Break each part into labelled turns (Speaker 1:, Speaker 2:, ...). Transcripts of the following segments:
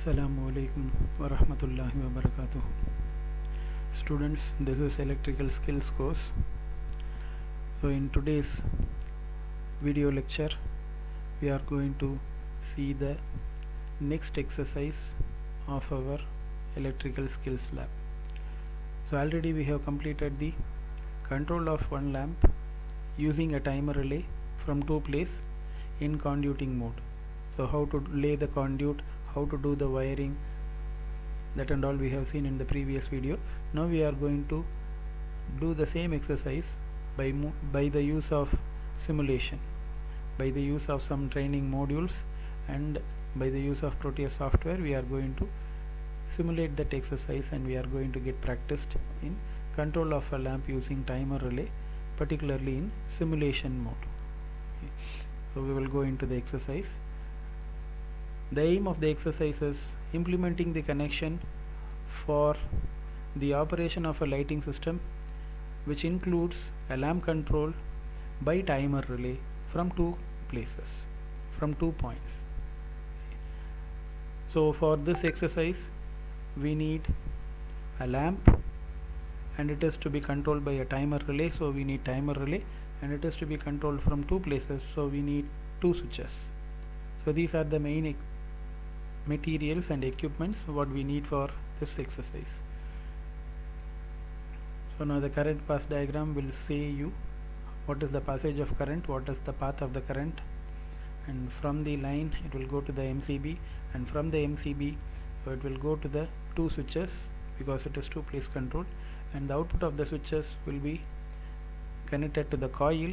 Speaker 1: Assalamu alaikum wa rahmatullahi wa barakatuh. Students, this is electrical skills course. So in today's video lecture we are going to see the next exercise of our electrical skills lab. So already we have completed the control of one lamp using a timer relay from two places in conduiting mode. So how to lay the conduit, how to do the wiring, that and all we have seen in the previous video. Now we are going to do the same exercise by the use of simulation, by the use of some training modules, and by the use of Proteus software we are going to simulate that exercise, and we are going to get practiced in control of a lamp using timer relay, particularly in simulation mode. Okay. So we will go into the exercise. The aim of the exercise is implementing the connection for the operation of a lighting system, which includes a lamp control by timer relay from two places, from 2 points. So for this exercise we need a lamp, and it is to be controlled by a timer relay, so we need timer relay, and it is to be controlled from two places, so we need two switches. So these are the main materials and equipments what we need for this exercise. So now the current path diagram will say you what is the passage of current, what is the path of the current, and from the line it will go to the MCB, and from the MCB so it will go to the two switches because it is two place control, and the output of the switches will be connected to the coil.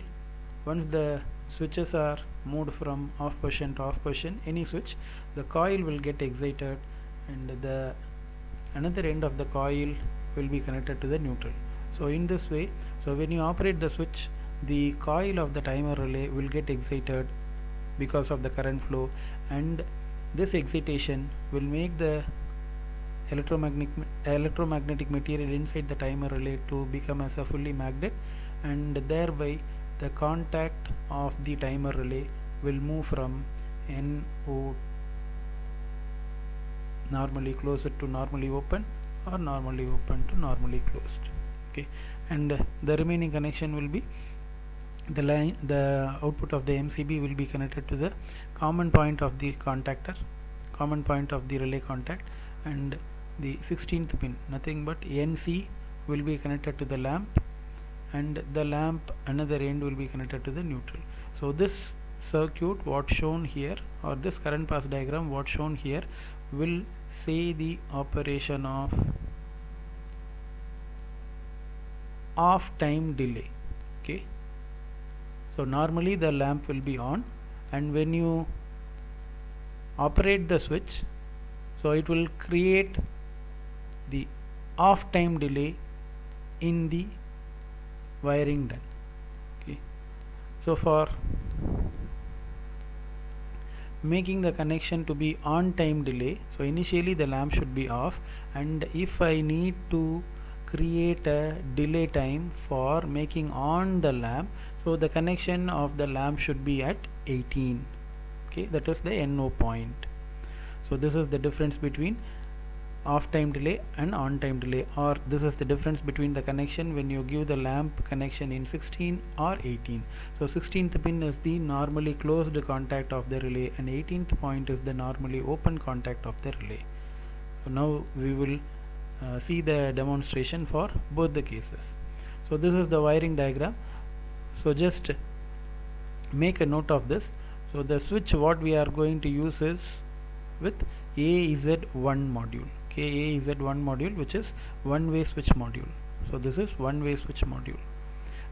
Speaker 1: Once the switches are moved from off position to off position, any switch, the coil will get excited, and the another end of the coil will be connected to the neutral. So in this way, so when you operate the switch, the coil of the timer relay will get excited because of the current flow, and this excitation will make the electromagnetic material inside the timer relay to become as a fully magnet, and thereby the contact of the timer relay will move from NO normally closed to normally open, or normally open to normally closed. Okay, and the remaining connection will be the line, the output of the MCB will be connected to the common point of the contactor, common point of the relay contact, and the 16th pin, nothing but NC, will be connected to the lamp, and the lamp another end will be connected to the neutral. So this circuit what shown here, or this current path diagram what shown here, will say the operation of off time delay. Okay, so normally the lamp will be on, and when you operate the switch, so it will create the off time delay in the wiring done. Okay, so for making the connection to be on time delay, so initially the lamp should be off, and if I need to create a delay time for making on the lamp, so the connection of the lamp should be at 18. Okay, that is the NO point. So this is the difference between off time delay and on time delay, or this is the difference between the connection when you give the lamp connection in 16 or 18. So 16th pin is the normally closed contact of the relay, and 18th point is the normally open contact of the relay. So now we will see the demonstration for both the cases. So this is the wiring diagram, so just make a note of this. So the switch what we are going to use is with AZ1 module. Okay, AZ1 module, which is one-way switch module. So this is one-way switch module,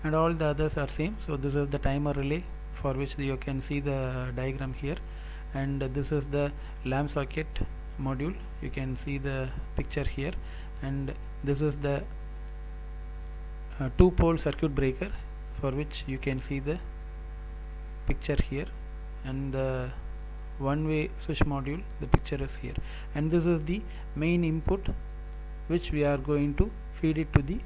Speaker 1: and all the others are same. So this is the timer relay for which you can see the diagram here, and this is the lamp socket module, you can see the picture here, and this is the two-pole circuit breaker for which you can see the picture here, and the one-way switch module, the picture is here, and this is the main input which we are going to feed it to the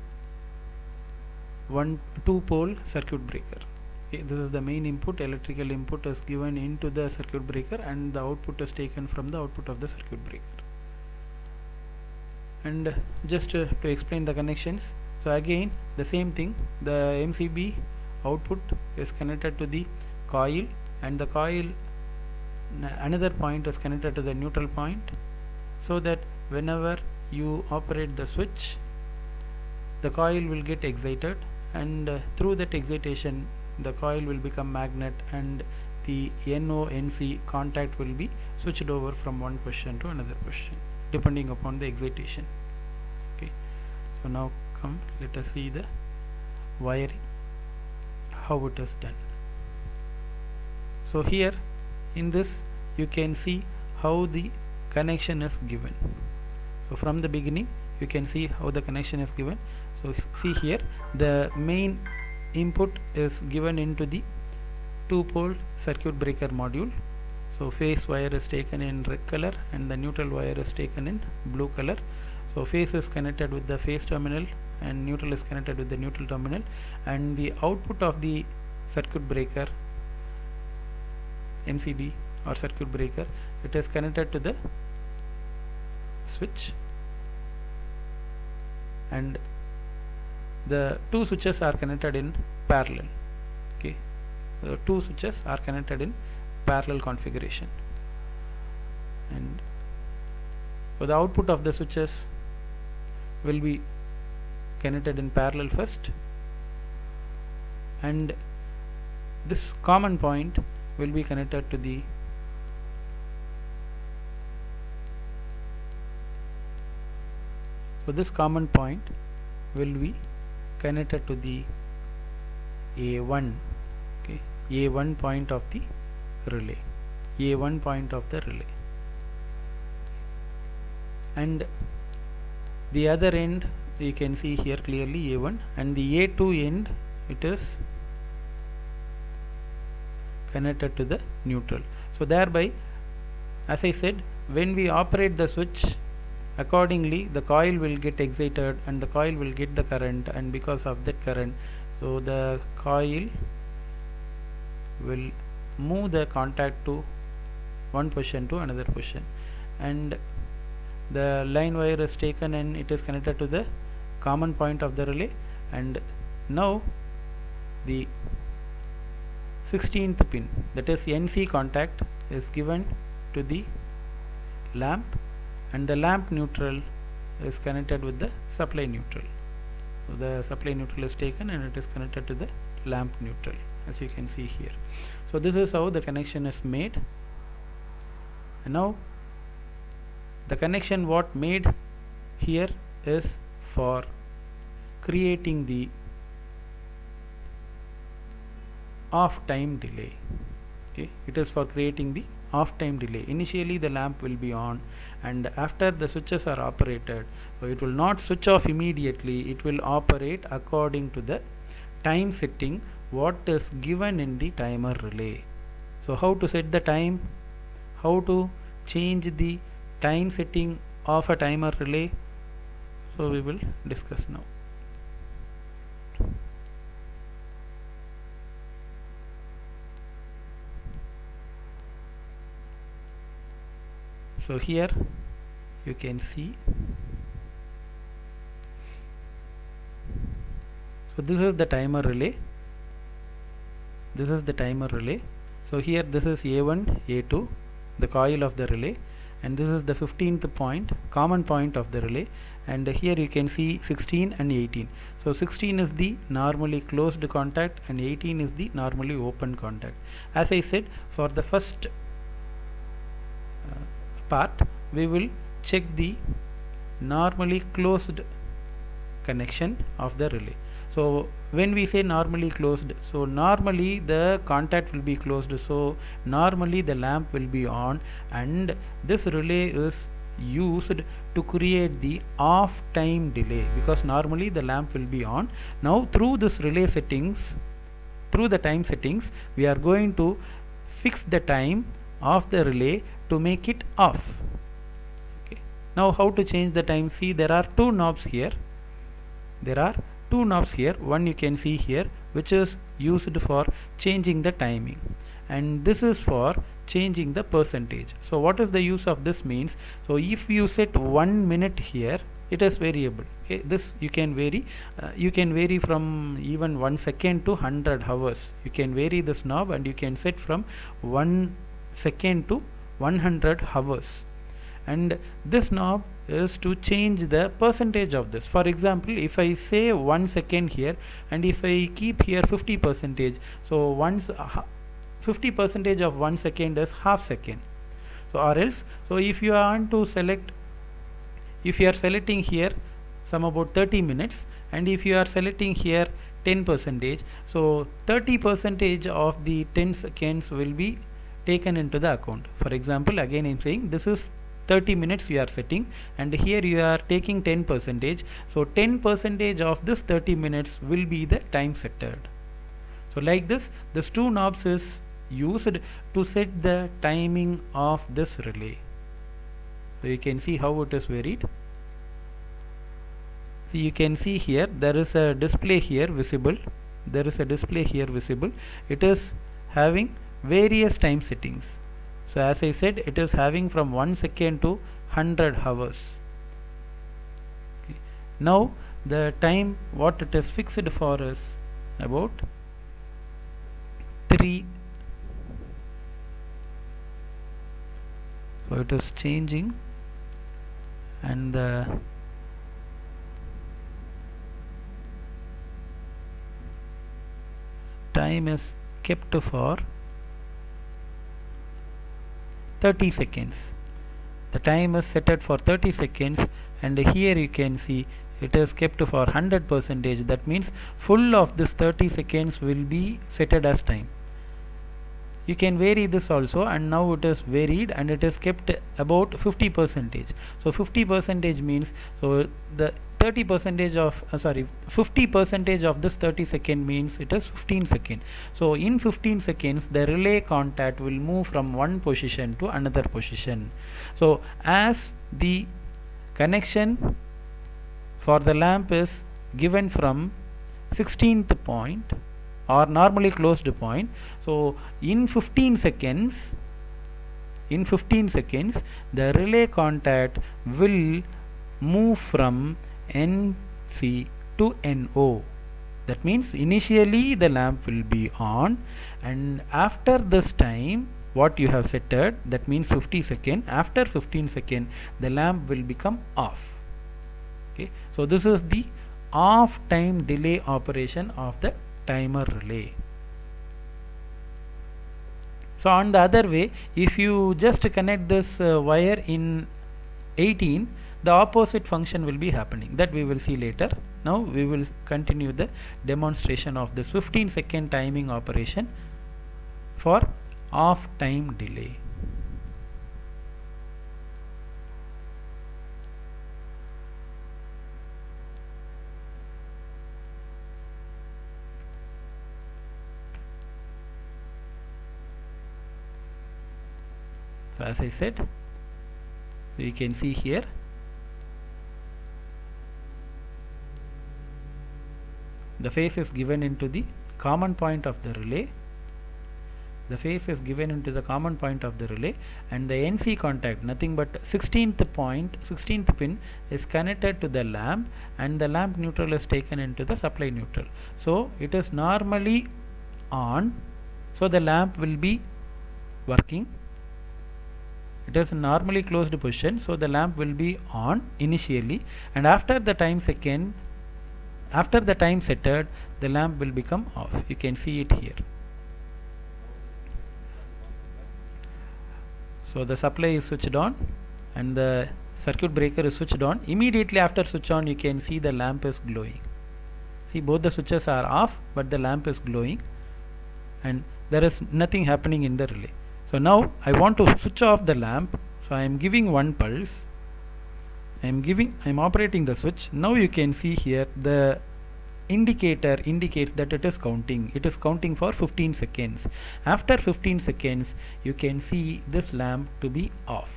Speaker 1: two-pole circuit breaker. Okay, this is the main input, electrical input is given into the circuit breaker, and the output is taken from the output of the circuit breaker. And just to explain the connections, so again the same thing, the MCB output is connected to the coil, and the coil another point is connected to the neutral point, so that whenever you operate the switch, the coil will get excited, and through that excitation the coil will become magnet, and the NO-NC contact will be switched over from one position to another position depending upon the excitation. Okay, so now come, let us see the wiring, how it is done. So here in this you can see how the connection is given. So from the beginning you can see how the connection is given. So see here, the main input is given into the 2-pole circuit breaker module. So phase wire is taken in red color and the neutral wire is taken in blue color. So phase is connected with the phase terminal and neutral is connected with the neutral terminal, and the output of the circuit breaker MCB or circuit breaker, it is connected to the switch, and the two switches are connected in parallel. Okay, the two switches are connected in parallel configuration, and so the output of the switches will be connected in parallel first, and this common point will be connected to the this common point will be connected to the A1. Okay, A1 point of the relay, A1 point of the relay, and the other end you can see here clearly A1, and the A2 end it is connected to the neutral. So thereby, as I said, when we operate the switch, accordingly the coil will get excited and the coil will get the current, and because of that current, so the coil will move the contact to one position to another position, and the line wire is taken and it is connected to the common point of the relay, and now the 16th pin, that is NC contact, is given to the lamp, and the lamp neutral is connected with the supply neutral. So the supply neutral is taken and it is connected to the lamp neutral, as you can see here. So this is how the connection is made. And now the connection what made here is for creating the off time delay. Okay, it is for creating the off time delay. Initially the lamp will be on, and after the switches are operated, so it will not switch off immediately, it will operate according to the time setting what is given in the timer relay. So how to set the time, how to change the time setting of a timer relay, so we will discuss now. So here you can see, so this is the timer relay, this is the timer relay. So here this is A1, A2, the coil of the relay, and this is the 15th point, common point of the relay, and here you can see 16 and 18. So 16 is the normally closed contact and 18 is the normally open contact. As I said, for the first part we will check the normally closed connection of the relay. So when we say normally closed, so normally the contact will be closed, so normally the lamp will be on, and this relay is used to create the off time delay, because normally the lamp will be on. Now through this relay settings, through the time settings, we are going to fix the time of the relay to make it off. Okay, now how to change the time? See, there are two knobs here, there are two knobs here. One you can see here, which is used for changing the timing, and this is for changing the percentage. So what is the use of this means? So if you set 1 minute here, it is variable. Okay, this you can vary from even 1 second to 100 hours. You can vary this knob and you can set from 1 second to 100 hours. And this knob is to change the percentage of this. For example, if I say 1 second here and if I keep here 50 percentage, so 50 percentage of 1 second is half second. So or else, so if you want to select, if you are selecting here some about 30 minutes and if you are selecting here 10 percentage, so 30 percentage of the 10 seconds will be taken into the account. For example, again I am saying this is 30 minutes you are setting and here you are taking 10 percentage, so 10 percentage of this 30 minutes will be the time setted. So like this, these two knobs is used to set the timing of this relay. So you can see how it is varied. So you can see here there is a display here visible. There is a display here visible. It is having various time settings. So as I said, it is having from 1 second to 100 hours. Okay. Now the time what it is fixed for is about 3. So it is changing and the time is kept for 30 seconds. The time is set for 30 seconds and here you can see it is kept for 100 percentage. That means full of this 30 seconds will be set as time. You can vary this also, and now it is varied and it is kept about 50 percentage. So 50 percentage means, so the 30 percentage of 50 percentage of this 30 second means it is 15 second. So in 15 seconds the relay contact will move from one position to another position. So as the connection for the lamp is given from 16th point or normally closed point, so in 15 seconds the relay contact will move from NC to NO. That means initially the lamp will be on and after this time what you have set, that means 50 second, after 15 second the lamp will become off. Okay, so this is the off time delay operation of the timer relay. So on the other way, if you just connect this wire in 18, the opposite function will be happening. That we will see later. Now we will continue the demonstration of this 15-second timing operation for off time delay. So as I said, so you can see here the phase is given into the common point of the relay. The phase is given into the common point of the relay and the NC contact, nothing but 16th pin is connected to the lamp and the lamp neutral is taken into the supply neutral. So it is normally on, so the lamp will be working. It is normally closed position, so the lamp will be on initially, and after the time setted, the lamp will become off. You can see it here. So the supply is switched on and the circuit breaker is switched on. Immediately after switch on, you can see the lamp is glowing. See, both the switches are off but the lamp is glowing and there is nothing happening in the relay. So now I want to switch off the lamp, so I am giving one pulse. I am operating the switch. Now you can see here the indicator indicates that it is counting. It is counting for 15 seconds. After 15 seconds you can see this lamp to be off.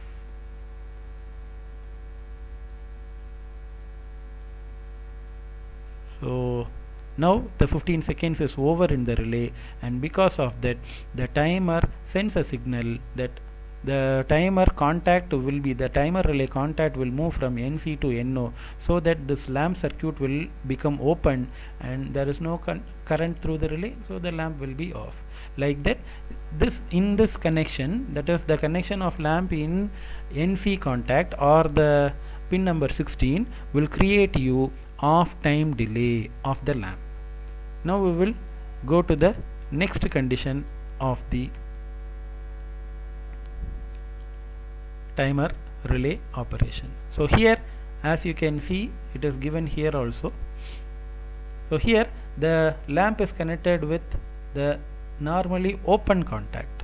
Speaker 1: So now the 15 seconds is over in the relay, and because of that the timer sends a signal that the timer contact will be, the timer relay contact will move from NC to NO, so that this lamp circuit will become open and there is no current through the relay, so the lamp will be off. Like that, this in this connection, that is the connection of lamp in NC contact or the pin number 16, will create you off time delay of the lamp. Now we will go to the next condition of the timer relay operation. So here, as you can see, it is given here also. So here the lamp is connected with the normally open contact.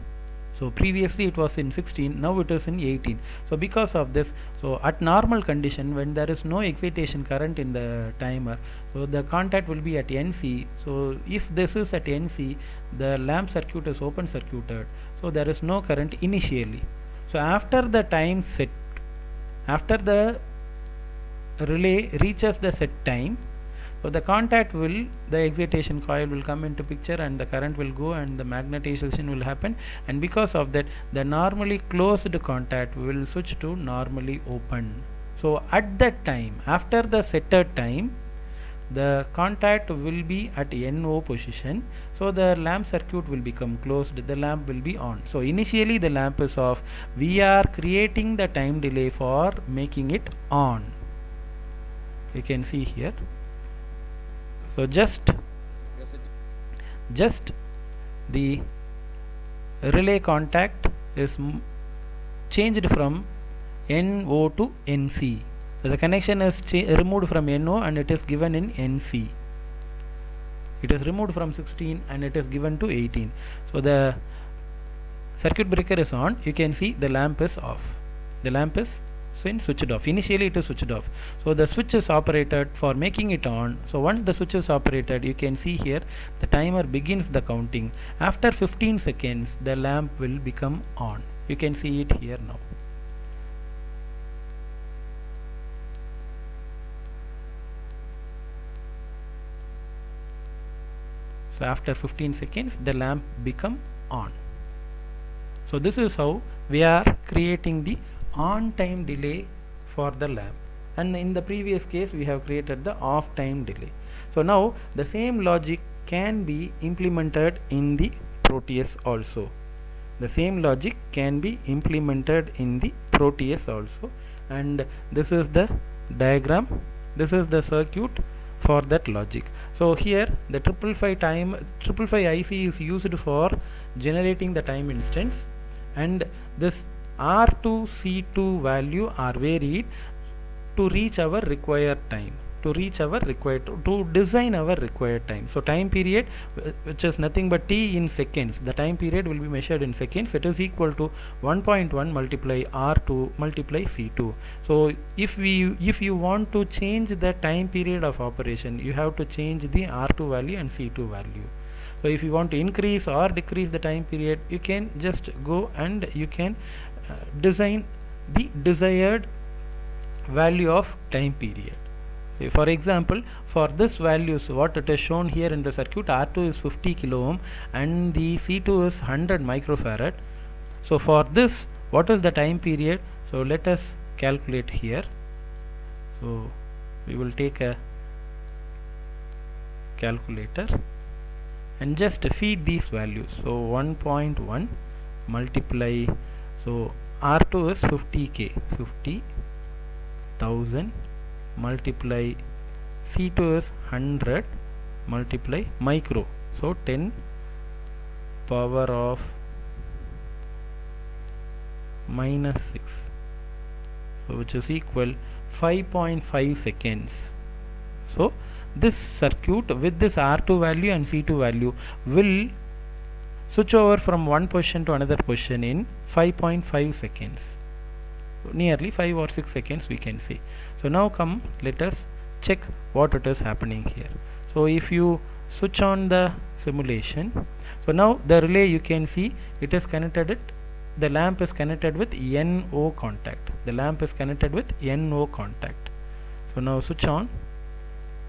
Speaker 1: So previously it was in 16, now it is in 18. So because of this, so at normal condition, when there is no excitation current in the timer, so the contact will be at NC. So if this is at NC, the lamp circuit is open circuited, so there is no current initially. So after the time set, after the relay reaches the set time, so the contact will, the excitation coil will come into picture and the current will go and the magnetization will happen, and because of that the normally closed contact will switch to normally open. So at that time, after the setter time, the contact will be at NO position, so the lamp circuit will become closed, the lamp will be on. So initially the lamp is off, we are creating the time delay for making it on. You can see here. So just the relay contact is changed from NO to NC. So the connection is removed from NO and it is given in NC. It is removed from 16 and it is given to 18. So the circuit breaker is on. You can see the lamp is off. The lamp is switched off. Initially it is switched off. So the switch is operated for making it on. So once the switch is operated, you can see here the timer begins the counting. After 15 seconds the lamp will become on. You can see it here now. So after 15 seconds the lamp become on. So this is how we are creating the on time delay for the lamp, and in the previous case we have created the off time delay. So now the same logic can be implemented in the Proteus also. The same logic can be implemented in the Proteus also, and this is the diagram, this is the circuit for that logic. So here the 555 IC is used for generating the time instance, and this R2 C2 value are varied to reach our required time, to design our required time. So time period, which is nothing but T in seconds, the time period will be measured in seconds. It is equal to 1.1 multiply R2 multiply C2. So if you want to change the time period of operation, you have to change the R2 value and C2 value. So if you want to increase or decrease the time period, you can just go and you can design the desired value of time period. For example, for this values, what it is shown here in the circuit, R2 is 50 kilo ohm and the C2 is 100 microfarad. So for this, what is the time period? So let us calculate here. So we will take a calculator and just feed these values. So 1.1 multiply, so R2 is 50k, 50,000 multiply C2 is 100 multiply micro, so 10 power of minus 6, so which is equal 5.5 seconds. So this circuit with this R2 value and C2 value will switch over from one position to another position in 5.5 seconds, nearly 5 or 6 seconds we can say. So now come, let us check what it is happening here. So if you switch on the simulation, so now the relay, you can see it is connected, the lamp is connected with NO contact, the lamp is connected with NO contact. So now switch on,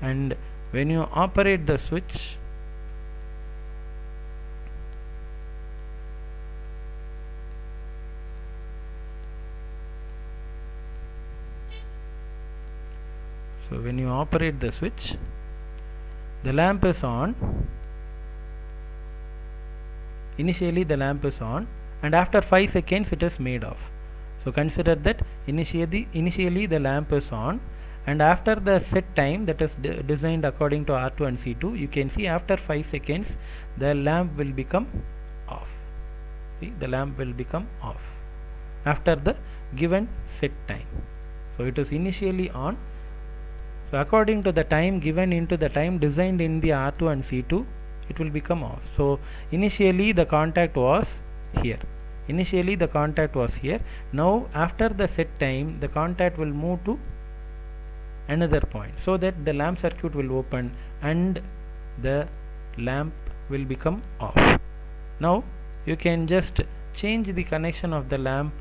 Speaker 1: and when you operate the switch, So when you operate the switch, the lamp is on. Initially the lamp is on, and after 5 seconds it is made off. So consider that initially the lamp is on, and after the set time that is designed according to R2 and C2, you can see after 5 seconds the lamp will become off. See, the lamp will become off after the given set time. So it is initially on. So according to the time given into the time designed in the R2 and C2, it will become off. So initially the contact was here. Initially the contact was here. Now after the set time, the contact will move to another point, so that the lamp circuit will open and the lamp will become off. Now you can just change the connection of the lamp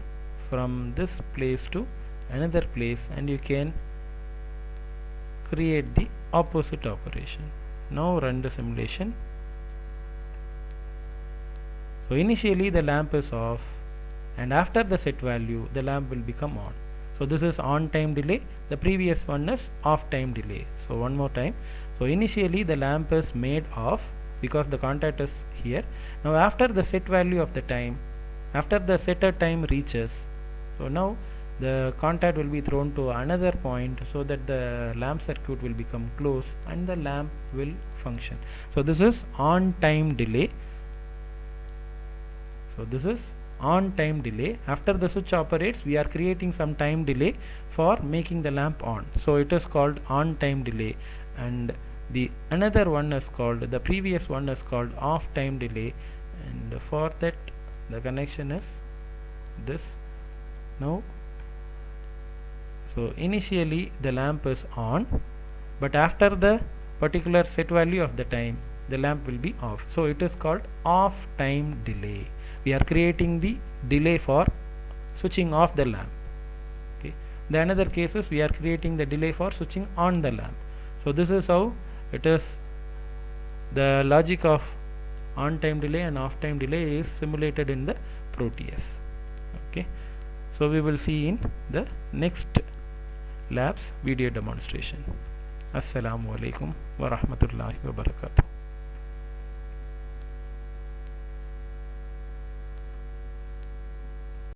Speaker 1: from this place to another place, and you can create the opposite operation. Now run the simulation. So initially the lamp is off, and after the set value the lamp will become on. So this is on time delay, the previous one is off time delay. So one more time. So initially the lamp is made off because the contact is here. Now after the set value of the time, after the setter time reaches, so now the contact will be thrown to another point, so that the lamp circuit will become closed and the lamp will function. So this is on time delay. So this is on time delay. After the switch operates, we are creating some time delay for making the lamp on. So it is called on time delay, and the another one is called, the previous one is called off time delay, and for that the connection is this. Now so initially the lamp is on, but after the particular set value of the time the lamp will be off. So it is called off time delay. We are creating the delay for switching off the lamp. Okay. The another cases we are creating the delay for switching on the lamp. So this is how it is. The logic of on time delay and off time delay is simulated in the Proteus. Okay. So we will see in the next labs video demonstration. Assalamu alaikum wa rahmatullahi wa barakatuh.